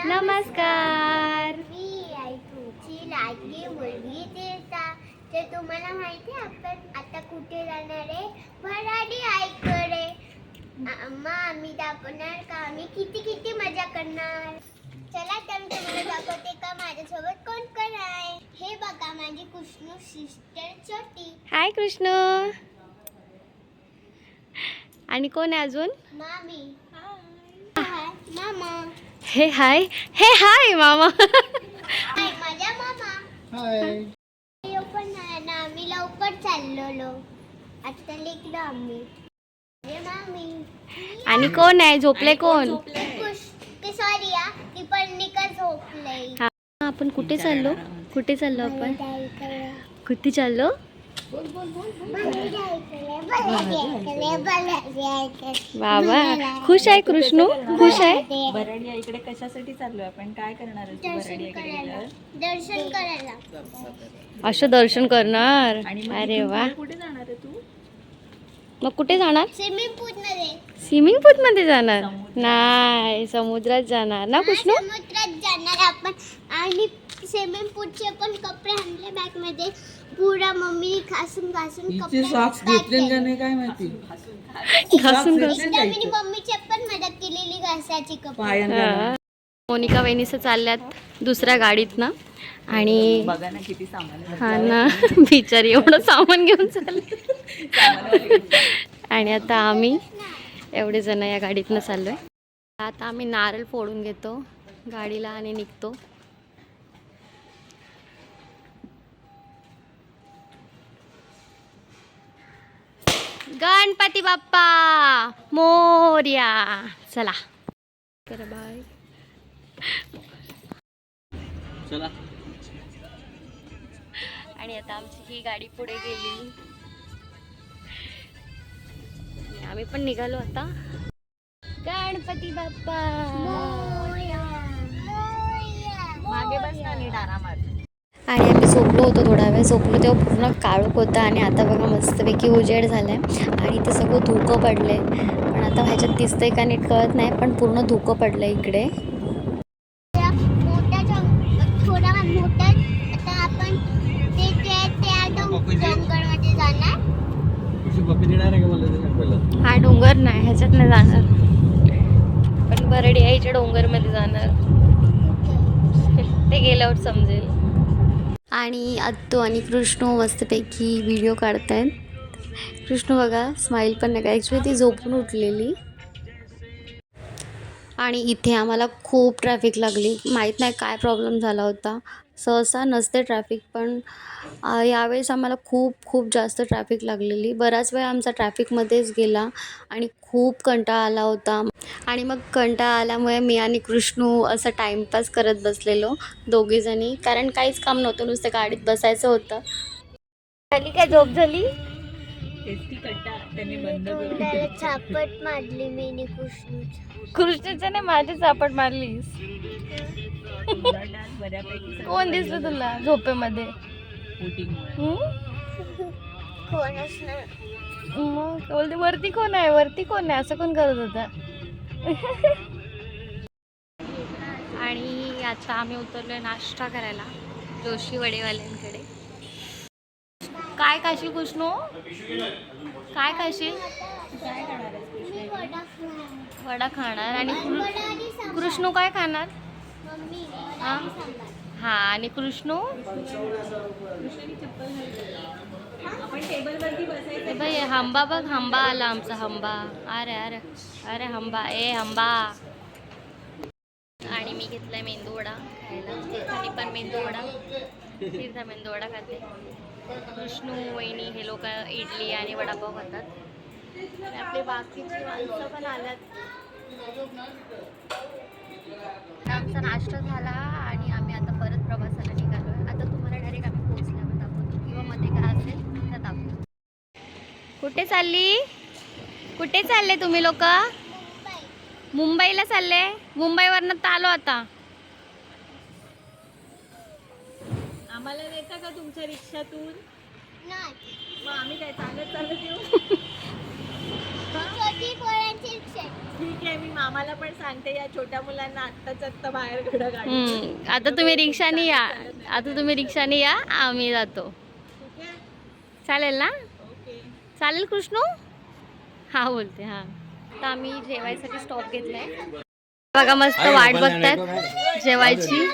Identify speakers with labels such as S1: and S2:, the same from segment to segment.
S1: नमस्कार.
S2: मी आहे तुमची लाडकी मुलगी देता. तर तुम्हाला माहिती आहे आपण आता कुठे जाणार आहे? भराडी आईकडे. आम्ही दाखवणार का आम्ही किती किती मजा करणार. चला तर मी तुम्हाला दाखवते का माझ्यासोबत कोण कोण आहे. हे बघा माझी कृष्णू सिस्टर छोटी.
S1: हाय कृष्ण. आणि कोण आहे अजून?
S2: मामी. हाय मामा.
S1: हे हाय मामा.
S2: हाय माझ्या मामा.
S3: हाय.
S2: पण ना आम्ही लवकर चाललो. आता लेकलो आम्ही. अरे मामी.
S1: आणि कोण आहे? झोपले कोण?
S2: सॉरी या ती पण निका झोपले.
S1: हा, आपण कुठे चाललो आपण? कुठे चाललो? बाबा खुश आहे कृष्णू? खुश आहे?
S3: बराडी आईकडे कशासाठी चाललोय आपण? काय करणार आहेस तू बराडी आईकडे गेल्यावर?
S2: दर्शन करायला.
S1: असं दर्शन करणार?
S3: आणि मग
S1: अरे
S3: तिथून
S1: वा.
S3: पुढे कुठे जाणार आहे तू?
S1: मग कुठे जाणार?
S2: स्विमिंग पूल मध्ये.
S1: स्विमिंग पूल मध्ये जाणार? नाही, समुद्रात जाणार ना कृष्णू?
S2: समुद्रात जाणार आपण. आणि स्विमिंग पूलचे पण कपडे आणले बॅग मध्ये. पुरा मम्मी घासून कपडे
S4: सॉक्स घेतले का नाही काय माहिती.
S1: घासून
S2: एकदा मी मम्मीची पण मदत केलेली घासाची कपडे.
S1: हा. मोनिका वहिनीचं चालल्यात दुसऱ्या गाडीत ना. आणि
S3: बघा ना किती सामान आहे.
S1: हा ना, बिचारी एवढं सामान घेऊन चालले. आणि आता आम्ही एवढे जण या गाडीतनं चाललोय. आता आम्ही नारळ फोडून घेतो गाडीला आणि निघतो. गणपती बाप्पा मोरया. चला कर बाय.
S4: चला.
S1: आणि आता आमची ही गाडी पुढे गेली. आम्ही पण निघालो आता. गणपती बाप्पा
S3: मागे बस ना नीट आरामात.
S1: आणि आम्ही झोपलो होतो, थोडा वेळ झोपलो तेव्हा पूर्ण काळोख होतं. आणि आता बघा मस्तपैकी उजेड झालाय आणि ते सगळं धुकं पडलंय. पण आता ह्याच्यात दिसतंय का नीट कळत नाही, पण पूर्ण धुकं पडलंय इकडे.
S2: थोडा मोठा आता आपण त्या डोंगरमध्ये जाणार.
S1: हा डोंगर नाही, ह्याच्यात नाही जाणार, पण बरडी आईच्या डोंगरमध्ये जाणार. ते गेल्यावर समजेल. आणि आत्तू आणि कृष्णू मस्तपैकी व्हिडिओ काढतायत. कृष्णू बघा स्माईल पण नाही का, ॲक्च्युली ती झोपून उठलेली. आणि इथे आम्हाला खूप ट्रॅफिक लागली. माहीत नाही काय प्रॉब्लेम झाला होता. सहसा नसते ट्रॅफिक, पण यावेळेस आम्हाला खूप जास्त ट्रॅफिक लागलेली. बराच वेळ आमचा ट्रॅफिकमध्येच गेला आणि खूप कंटाळा आला होता. आणि मग कंटाळा आल्यामुळे मी आणि कृष्णू असं टाईमपास करत बसलेलो दोघीजणी, कारण काहीच काम नव्हतं, नुसतं गाडीत बसायचं होतं. झाली काय झोप झाली?
S3: त्याने बंद करून
S2: चापट मारली मी
S1: कृष्णूच्या नाही, माझी चापट मारलीस.
S3: बऱ्यापैकी
S1: कोण दिसलं तुला झोपेमध्ये?
S2: कोणच नाही.
S1: मग बोलते वरती कोण आहे असं कोण करत होता. आणि आता आम्ही उतरलोय नाश्ता करायला जोशी वडेवाल्यांकडे. काय खाशील कृष्णू? काय खाशील? वडा खाणार. आणि कृष्णू काय खाणार? हा आणि कृष्णू भाई हंबा बघ, हंबा आला आमचा हंबा. अरे अरे अरे हंबा, ए हंबा. आणि मी घेतलाय मेंदूवडा खायला. तीर्थाने पण मेंदूवडा, तीर्था मेंदूवडा खाते. कृष्णू वहिनी हे लोक इडली आणि वडापाव खातात. आणि आपले बाकीची माणसं पण आल्यात. आमचा नाश्ता झाला आणि आम्ही आता परत प्रवासाला निघालोय. आता तुम्हाला डायरेक्ट आम्ही पोहोचल्यावर दाखवतो, किंवा मध्ये काय असेल तर दाखवतो. कुठे चालले तुम्ही लोक? मुंबईला चालले? मुंबईवरनं तर आलो आता.
S3: आम्हाला नेता का तुमच्या रिक्षातून?
S2: नाही.
S3: मग आम्ही काय चालत येऊ?
S2: छोटी पोरांची रिक्षा.
S3: ठीक आहे, मी मामाला पण सांगते या छोट्या मुलांना आत्ता बाहेर घडं काढ.
S1: आता तुम्ही रिक्षाने या, आम्ही जातो.
S3: ठीक आहे,
S1: चालेल ना?
S3: ओके.
S1: चालेल कृष्णू? हा बोलते हा. तर आम्ही जेवायसाठी स्टॉप घेतलाय. बघा मस्त वाट बघतात जेवायची.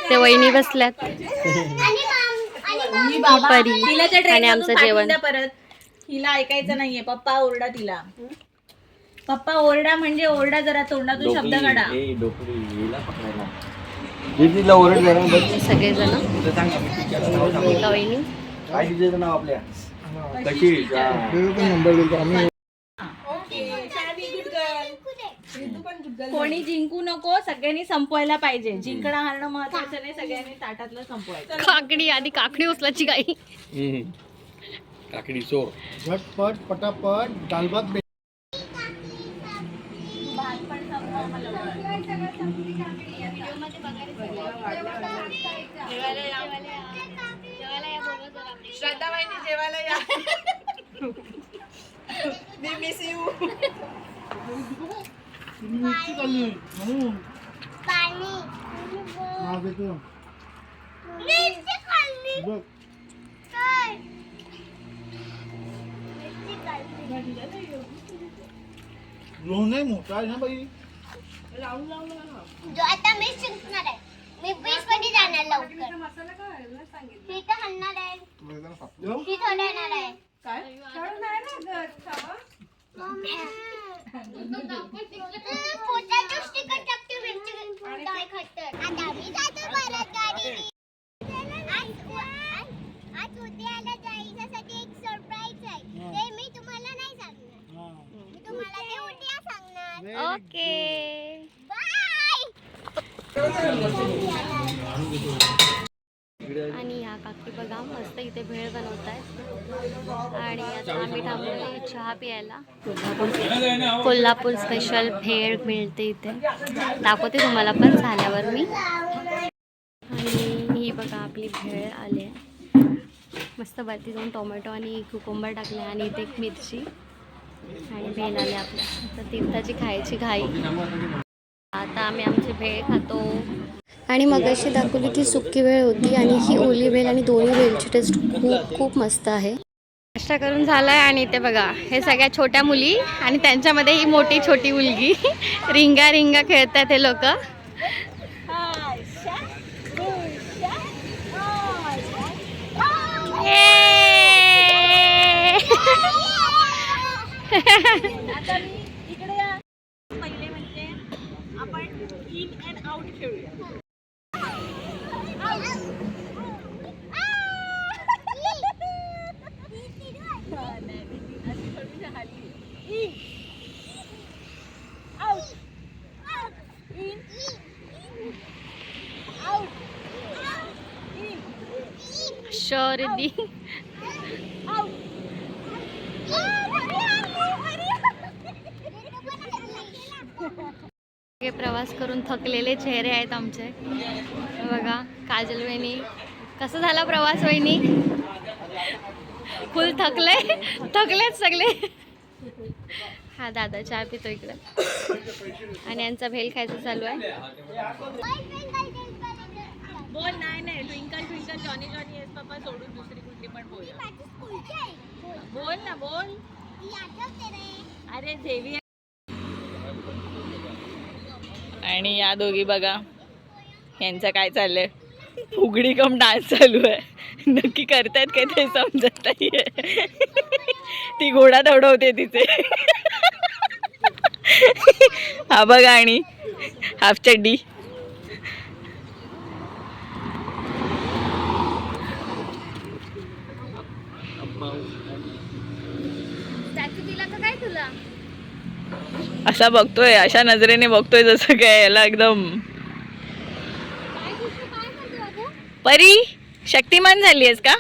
S1: ते वहिनी बसल्यात.
S2: आणि
S1: परी
S3: तिला त्या
S1: आणि
S3: ट्रेन
S1: आमचं जेवण.
S3: परत हिला ऐकायचं नाहीये. पप्पा ओरडा तिला. पप्पा ओरडा म्हणजे ओरडा, जरा तोंडातून शब्द काढा.
S1: सगळेजण वहिनी
S3: कोणी जिंकू नको, सगळ्यांनी संपवायला पाहिजे. जिंकणं हारणं महत्वाचं नाही, सगळ्यांनी ताटातलं संपवायचं.
S1: काकडी आधी काकडी उचलायची काही.
S4: काकडी चोर.
S5: झटपट पटापट दालभात
S3: श्रद्धा वहिनी जेवायला या. मी मिस यू.
S5: मिरची खाल्ली म्हणून
S2: पाणी
S5: नाव घेतो
S2: मिरची खाल्ली
S5: बघ.
S2: काय मिरची खाल्ली.
S5: लोण आहे मोठा आहे ना बाई.
S2: जो आता मी शिकणार आहे. मी 20 मध्ये जाणार लवकर. मी तर हलणार आहे. मी थोडं येणार आहे. पोटाचं स्टिकर टाकते मिरची काय खातं. आता मी जातो परत गाडीने. आज उद्याला जायच्यासाठी एक सरप्राईज आहे. ते मी तुम्हाला नाही सांगणार. मी तुम्हाला ते उद्या सांगणार.
S1: ओके.
S2: बाय.
S1: आणि ह्या काकी बघा मस्त इथे भेळ बनवतायत. आणि आता आम्ही थांबलोय चहा प्यायला. कोल्हापूर स्पेशल भेळ मिळते इथे. दाखवते तुम्हाला पण झाल्यावर मी. आणि ही बघा आपली भेळ आली आहे. मस्त वरती जाऊन टोमॅटो आणि कुकुंबर टाकले आणि इथे एक मिरची आणि भेळ आली आपल्या. तर तीर्थाची खायची घाई. आता आम्ही आमची भेळ खातो. आणि मगाशी दाखवली ती सुक्की भेळ होती आणि ही ओली भेळ आणि दोन्ही भेळची टेस्ट खूप खूप मस्त आहे. नाश्ता करून झालाय आणि इथे बघा हे सगळ्या छोट्या मुली आणि त्यांच्यामध्ये ही मोठी छोटी मुलगी रिंगा रिंगा खेळतात हे लोक.
S3: आता मी इकडे या. पहिले म्हणजे आपण इन अँड आउट खेळूया.
S1: शर्दी प्रवास करून थकलेले चेहरे आहेत आमचे. बघा काजल वहिनी कसा झाला प्रवास वहिनी? फुल थकलेच सगळे. हा दादा चहा पितो इकडं आणि यांचा भेल खायचं चालू आहे.
S3: बोल. नाही twinkle twinkle Johnny Johnny yes papa सोडून दुसरी कुठली पण बोल. बोल ना बोल. अरे देवी. आणि या दोघी बघा यांचं काय चाललंय. फुगडी कम डान्स चालू आहे. नक्की करतायत काय ते समजत नाहीये. ती घोडा दौडवते तिचे. हा बघा आणि हाफ चड्डी.
S1: काय तुला
S3: असा बघतोय, अशा नजरेने बघतोय जसं काय याला एकदम. परी शक्तिमान झालीयस का?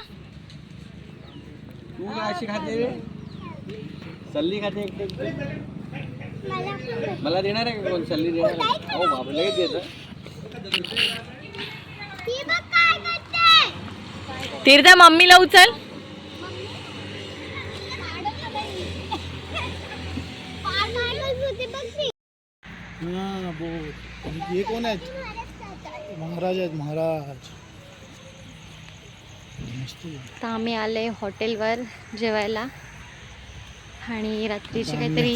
S4: तू काय अशी खाते? सल्ली खाते एकटे. मला देणार आहे का कोण सल्ली देणार आहे? हो बाबा लगेच देतं.
S3: तीर्था मम्मीला उचल.
S5: हे कोण आहेत महाराज आहेत महाराज मस्त आहे.
S1: तर आम्ही आले हॉटेलवर जेवायला आणि रात्रीची काहीतरी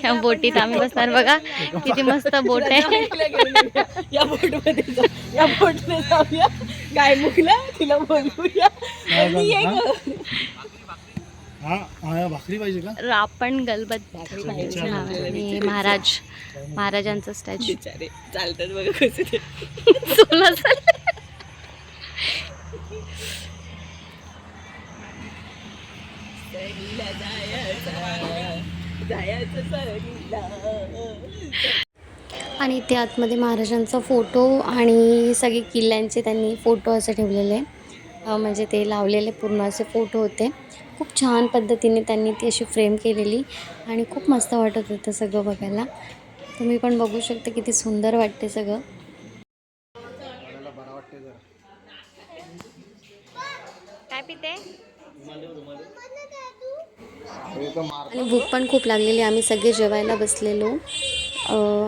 S1: ह्या बोटीत आम्ही बसणार बघा किती मस्त बोट आहे.
S3: या बोटमध्ये या बोटने जाऊया. काय मुकला तिला बोलवूया.
S5: काय झालं, हा हा भाकरी पाहिजे का
S1: आपण गलबत आणि महाराजांचं स्टॅच्यू
S3: बिचारे चालतात बघा कसे ते. सहलीला जायचं सहलीला.
S1: आणि इथे आतमध्ये महाराजांचा फोटो आणि सगळे किल्ल्यांचे त्यांनी फोटो असे ठेवलेले म्हणजे ते लावलेले पूर्ण असे फोटो होते. खूप छान पद्धतीने त्यांनी ती अशी फ्रेम केलेली आणि खूप मस्त वाटत होतं सगळं बघायला. तुम्ही पण बघू शकता किती सुंदर वाटते सगळं. काय पिते आणि भूक पण खूप लागलेली. आम्ही सगळे जेवायला बसलेलो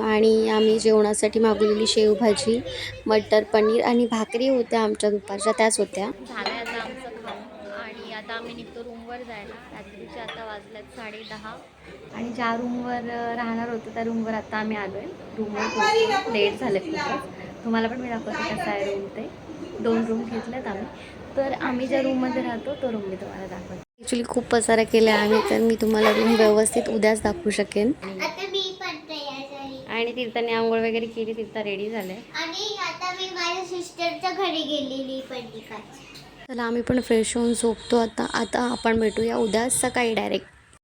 S1: आणि आम्ही जेवणासाठी मागवलेली शेवभाजी, मटर पनीर आणि भाकरी होत्या आमच्या दुपारच्या, त्याच होत्या. झालं आता आमचं खाऊन आणि आता आम्ही निघतो रूमवर जायला. रात्रीचे आता वाजल्यात 10:30 आणि ज्या रूमवर राहणार होतो त्या रूमवर आता आम्ही आलो आहे. रूमवर पोहोचलो, लेट झाले खूपच. तुम्हाला पण मी दाखवते कसा आहे रूम ते. 2 रूम घेतल्यात आम्ही. तर आम्ही ज्या रूममध्ये राहतो तो रूम मी तुम्हाला दाखवते. ॲक्च्युली खूप पसारा केला आहे तर मी तुम्हाला रूम व्यवस्थित उद्याच दाखवू शकेन.
S2: आता मी पण तयार झाली
S1: आणि तीर्थाने आंघोळ वगैरे केली, तीर्थ रेडी झाले.
S2: आणि आता मी माझ्या सिस्टरच्या घरी गेलेली पण
S1: चला आम्ही पण फ्रेश होऊन झोपतो आता. आता आपण भेटूया उद्या सकाळी डायरेक्ट.